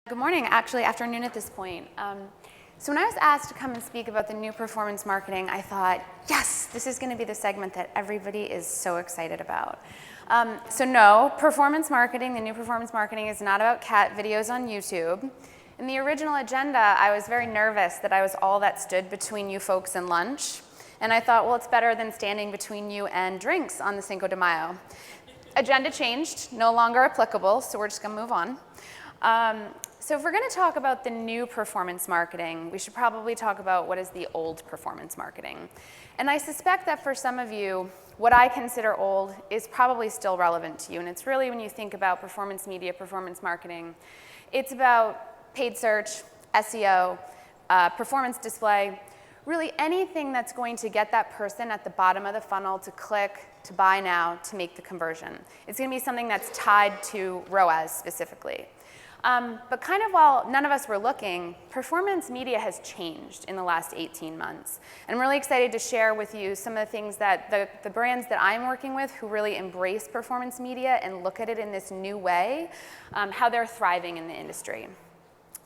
Good morning, actually afternoon at this point. So when I was asked to come and speak about the new performance marketing, I thought, yes, this is going to be the segment that everybody is so excited about. So no, performance marketing, the new performance marketing is not about cat videos on YouTube. In the original agenda, I was very nervous that I was all that stood between you folks and lunch. And I thought, well, it's better than standing between you and drinks on the Cinco de Mayo. Agenda changed, no longer applicable, so we're just going to move on. So if we're going to talk about the new performance marketing, we should probably talk about what is the old performance marketing. And I suspect that for some of you, what I consider old is probably still relevant to you. And it's really when you think about performance media, performance marketing, it's about paid search, SEO, performance display, really anything that's going to get that person at the bottom of the funnel to click, to buy now, to make the conversion. It's going to be something that's tied to ROAS specifically. But kind of while none of us were looking, performance media has changed in the last 18 months. And I'm really excited to share with you some of the things that the brands that I'm working with who really embrace performance media and look at it in this new way, how they're thriving in the industry.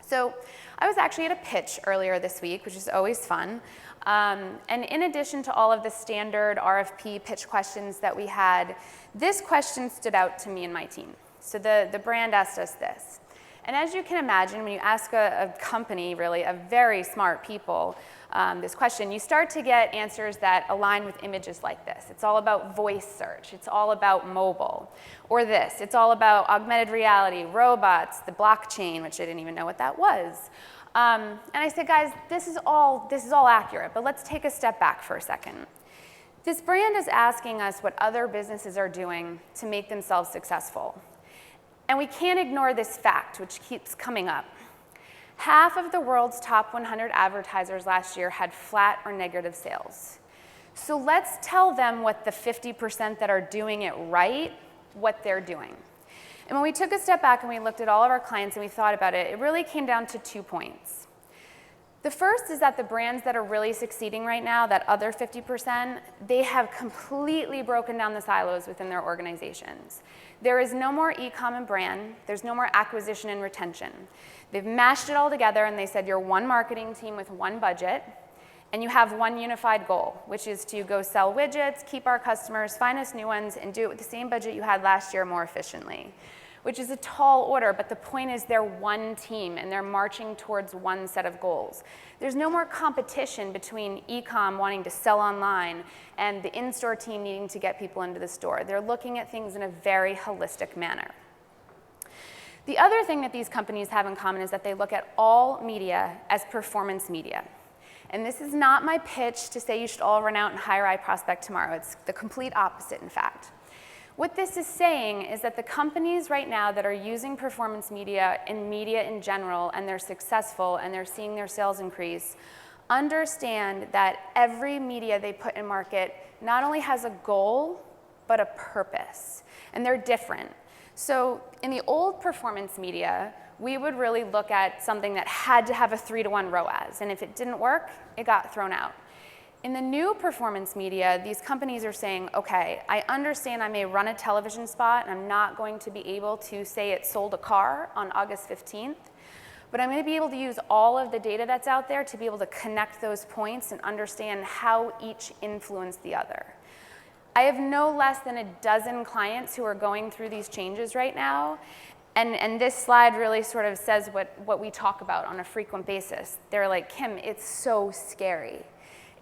So I was actually at a pitch earlier this week, which is always fun. And in addition to all of the standard RFP pitch questions that we had, this question stood out to me and my team. So the brand asked us this. And as you can imagine, when you ask a company, really, of very smart people, this question, you start to get answers that align with images like this. It's all about voice search. It's all about mobile. Or this, it's all about augmented reality, robots, the blockchain, which I didn't even know what that was. And I said, guys, this is all accurate, but let's take a step back for a second. This brand is asking us what other businesses are doing to make themselves successful. And we can't ignore this fact, which keeps coming up. Half of the world's top 100 advertisers last year had flat or negative sales. So let's tell them what the 50% that are doing it right, what they're doing. And when we took a step back and we looked at all of our clients and we thought about it, it really came down to 2 points. The first is that the brands that are really succeeding right now, that other 50%, they have completely broken down the silos within their organizations. There is no more e-com and brand. There's no more acquisition and retention. They've mashed it all together and they said you're one marketing team with one budget and you have one unified goal, which is to go sell widgets, keep our customers, find us new ones, and do it with the same budget you had last year more efficiently. Which is a tall order, but the point is they're one team and they're marching towards one set of goals. There's no more competition between e-com wanting to sell online and the in-store team needing to get people into the store. They're looking at things in a very holistic manner. The other thing that these companies have in common is that they look at all media as performance media. And this is not my pitch to say you should all run out and hire iProspect tomorrow. It's the complete opposite, in fact. What this is saying is that the companies right now that are using performance media in general, and they're successful and they're seeing their sales increase, understand that every media they put in market not only has a goal, but a purpose. And they're different. So in the old performance media, we would really look at something that had to have a 3-to-1 ROAS. And if it didn't work, it got thrown out. In the new performance media, these companies are saying, okay, I understand I may run a television spot and I'm not going to be able to say it sold a car on August 15th, but I'm going to be able to use all of the data that's out there to be able to connect those points and understand how each influence the other. I have no less than a dozen clients who are going through these changes right now, and this slide really sort of says what we talk about on a frequent basis. They're like, Kim, it's so scary.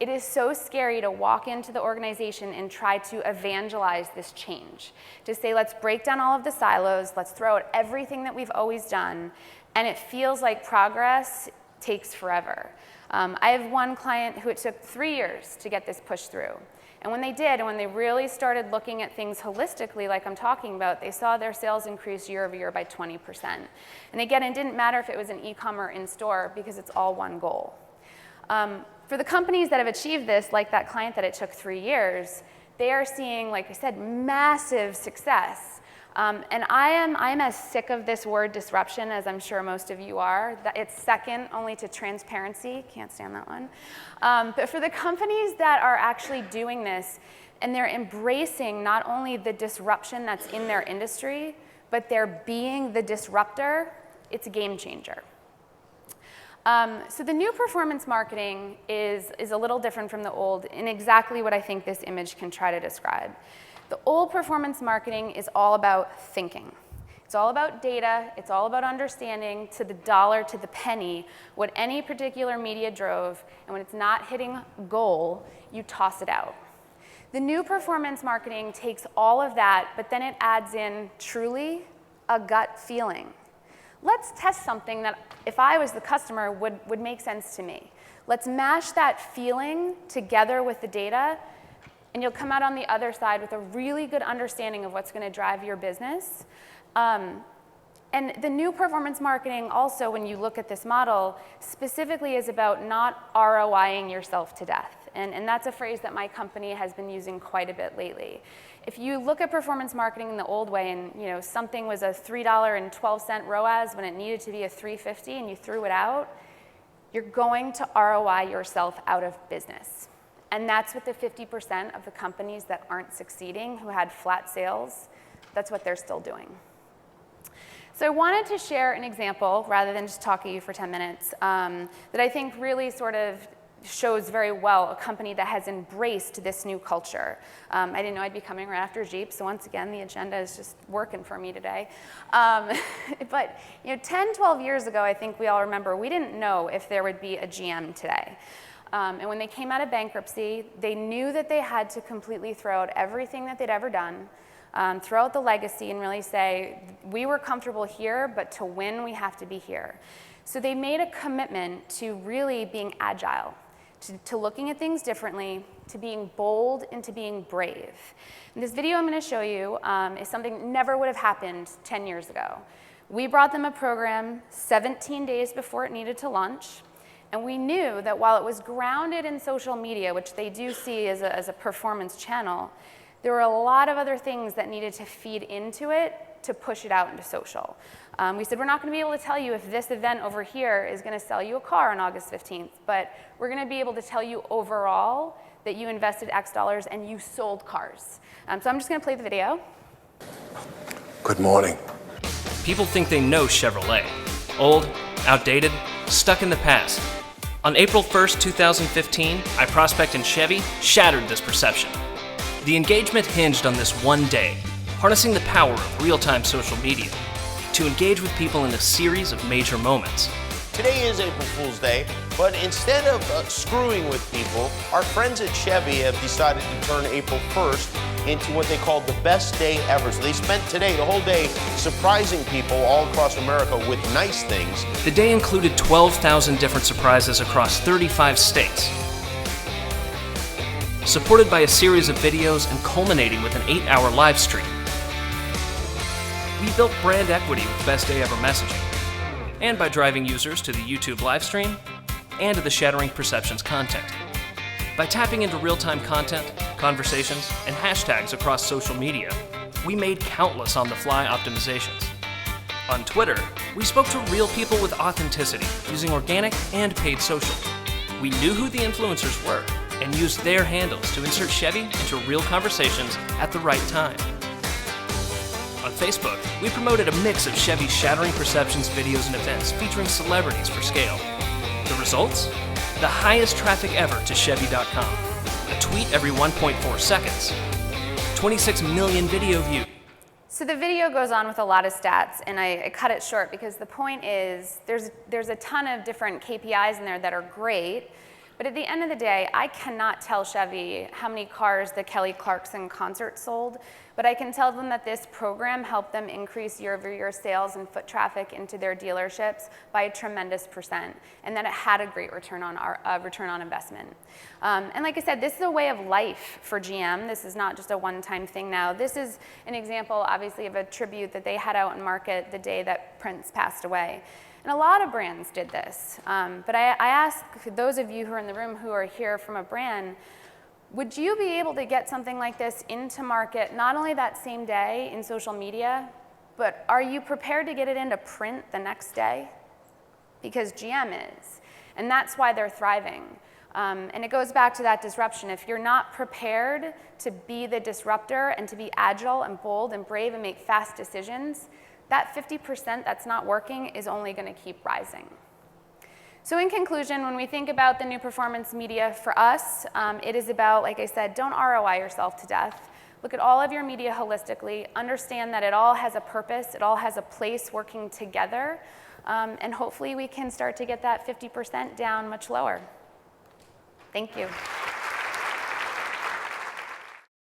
It is so scary to walk into the organization and try to evangelize this change. To say, let's break down all of the silos, let's throw out everything that we've always done, and it feels like progress takes forever. I have one client who it took 3 years to get this pushed through. And when they did, and when they really started looking at things holistically, like I'm talking about, they saw their sales increase year over year by 20%. And again, it didn't matter if it was an e-com or in-store because it's all one goal. For the companies that have achieved this, like that client that it took 3 years, they are seeing, like I said, massive success. And I am as sick of this word disruption as I'm sure most of you are. It's second only to transparency. Can't stand that one. But for the companies that are actually doing this, and they're embracing not only the disruption that's in their industry, but they're being the disruptor, It's a game changer. So the new performance marketing is a little different from the old in exactly what I think this image can try to describe. The old performance marketing is all about thinking. It's all about data. It's all about understanding to the dollar, to the penny, what any particular media drove, and when it's not hitting goal, you toss it out. The new performance marketing takes all of that, but then it adds in truly a gut feeling. Let's test something that, if I was the customer, would make sense to me. Let's mash that feeling together with the data, and you'll come out on the other side with a really good understanding of what's going to drive your business. And the new performance marketing also, when you look at this model, specifically is about not ROIing yourself to death. And that's a phrase that my company has been using quite a bit lately. If you look at performance marketing in the old way and something was a $3.12 ROAS when it needed to be a $3.50 and you threw it out, you're going to ROI yourself out of business. And that's what the 50% of the companies that aren't succeeding, who had flat sales, that's what they're still doing. So I wanted to share an example, rather than just talk at you for 10 minutes, that I think really sort of shows very well a company that has embraced this new culture. I didn't know I'd be coming right after Jeep, so once again, the agenda is just working for me today. But 10, 12 years ago, I think we all remember, we didn't know if there would be a GM today. And when they came out of bankruptcy, they knew that they had to completely throw out everything that they'd ever done, throw out the legacy and really say, we were comfortable here, but to win, we have to be here. So they made a commitment to really being agile, to looking at things differently, to being bold, and to being brave. And this video I'm going to show you is something that never would have happened 10 years ago. We brought them a program 17 days before it needed to launch, and we knew that while it was grounded in social media, which they do see as a performance channel, there were a lot of other things that needed to feed into it to push it out into social. We said, we're not going to be able to tell you if this event over here is going to sell you a car on August 15th, but we're going to be able to tell you overall that you invested X dollars and you sold cars. So I'm just going to play the video. Good morning. People think they know Chevrolet. Old, outdated, stuck in the past. On April 1st, 2015, iProspect and Chevy shattered this perception. The engagement hinged on this one day, harnessing the power of real-time social media to engage with people in a series of major moments. Today is April Fool's Day, but instead of screwing with people, our friends at Chevy have decided to turn April 1st into what they call the best day ever. So they spent today, the whole day, surprising people all across America with nice things. The day included 12,000 different surprises across 35 states, supported by a series of videos and culminating with an 8-hour live stream. We built brand equity with Best Day Ever messaging, and by driving users to the YouTube live stream and to the Shattering Perceptions content. By tapping into real-time content, conversations, and hashtags across social media, we made countless on-the-fly optimizations. On Twitter, we spoke to real people with authenticity using organic and paid social. We knew who the influencers were and used their handles to insert Chevy into real conversations at the right time. On Facebook, we promoted a mix of Chevy's Shattering Perceptions videos and events featuring celebrities for scale. The results? The highest traffic ever to Chevy.com. A tweet every 1.4 seconds. 26 million video views. So the video goes on with a lot of stats, and I cut it short because the point is there's a ton of different KPIs in there that are great, but at the end of the day, I cannot tell Chevy how many cars the Kelly Clarkson concert sold, but I can tell them that this program helped them increase year-over-year sales and foot traffic into their dealerships by a tremendous %, and that it had a great return on investment. And like I said, this is a way of life for GM. This is not just a one-time thing now. This is an example, obviously, of a tribute that they had out in market the day that Prince passed away. And a lot of brands did this. But I ask those of you who are in the room who are here from a brand, would you be able to get something like this into market not only that same day in social media, but are you prepared to get it into print the next day? Because GM is. And that's why they're thriving. And it goes back to that disruption. If you're not prepared to be the disruptor and to be agile and bold and brave and make fast decisions, that 50% that's not working is only going to keep rising. So in conclusion, when we think about the new performance media for us, it is about, like I said, don't ROI yourself to death. Look at all of your media holistically, understand that it all has a purpose, it all has a place working together, and hopefully we can start to get that 50% down much lower. Thank you.